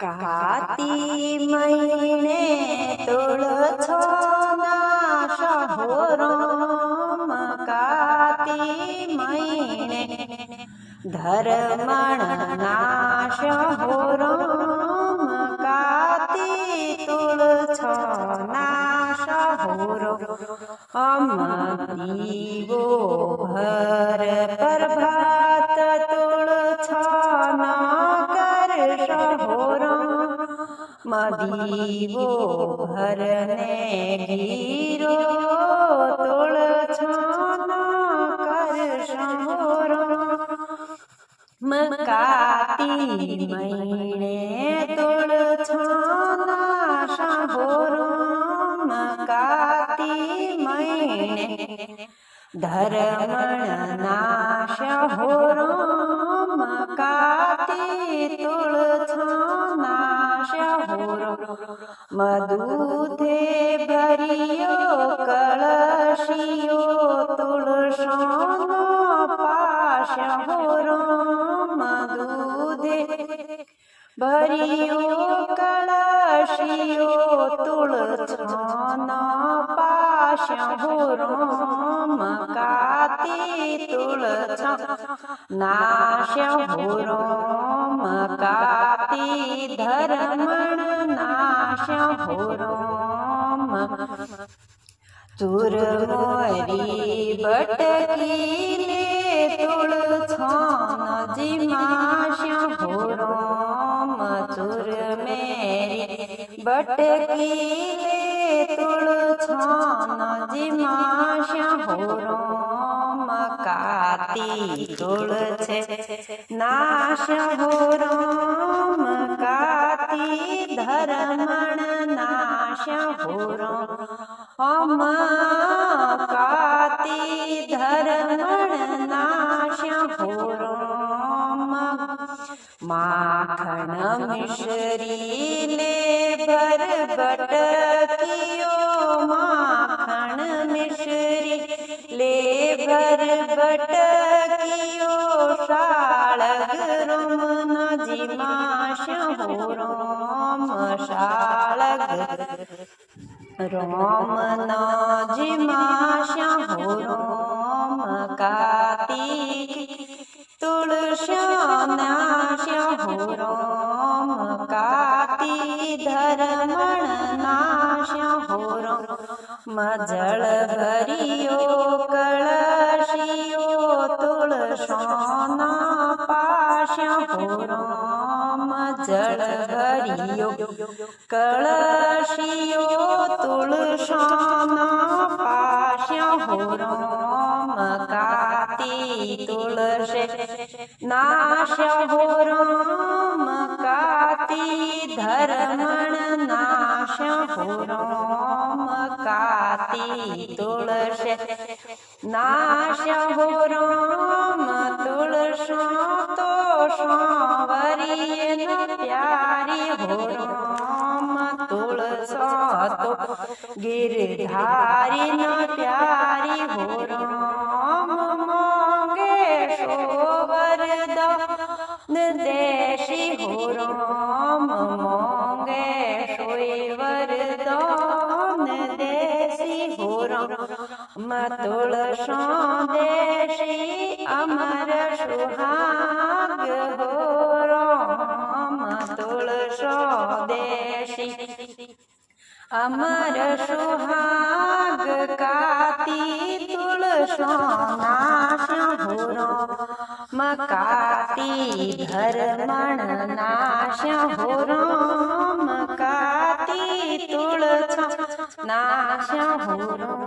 કાતી મહિને તુળછો નાશ હો રામ કાતી મહિને ધર્મણ નાશ હો રામ કાતી તુળછો નાશ હો રામ દીવો ભર પ્રભાત તુળછો દીવો ભરને ગીરો તુળછો કરશો કાતી મહિને તુળછો નાશ હો રામ કાતી મહિને ધર્મણ નાશ હો રામ કાતી તુળછો મધુથે ભરિયો કળશિયો તુળસોનો પાશ હો રામ મધુથે ભરિયો કળશિયો તુળસોનો પાશ હો રામ કાતી તુળછો નાશ હો રામ કાતી ધર્મણ નાશ હો રામ ચુરમોરી બટકીને તુળછો નજીમાશ હો રામ ચુરમેરી બટકીને તુળછો નજીમાશ હો રામ કાતી તુળછે નાશ હો રામ કાતી ધર્મણ નાશ હો રામ કાતી ધર્મણ નાશ હો રામ માખણ મિશ્રી લે ભર બટકીયો માખણ મિશ્રી લે ભર બટકીયો શાળગ રામ નજીમાશ હો રામ શાળગ રામ નજીમાશ હો રામ કાતી તુળસો નાશ હો રામ કાતી ધર્મણ નાશ હો રામ જળ ભરિયો કળશિયો તુળસોનો પાશ હો રામ જળ ભરિયો કળશિયો તુળસોનો પાશ હો રામ કાતી તુળસે નાશ હો રામ કાતી ધર્મણ નાશ હો રામ કાતી તુળસે નાશ હો રામ તુળસો તો સાંવરીએ ન પ્યારી હો રામ તુળસો તો ગિરધારી ન પ્યારી હો રામ મોંગેશો વરદાન દેશી હો રામ મોંગેશો વરદાન દેશી હો રામ તુળસો દેશી અમર સુહાગ હો રામ તુળસો દેશી અમર સુહાગ કાતી તુળસો નાશ હો રામ કાતી ધર્મણ નાશ હો રામ કાતી તુળસો નાશ હો રામ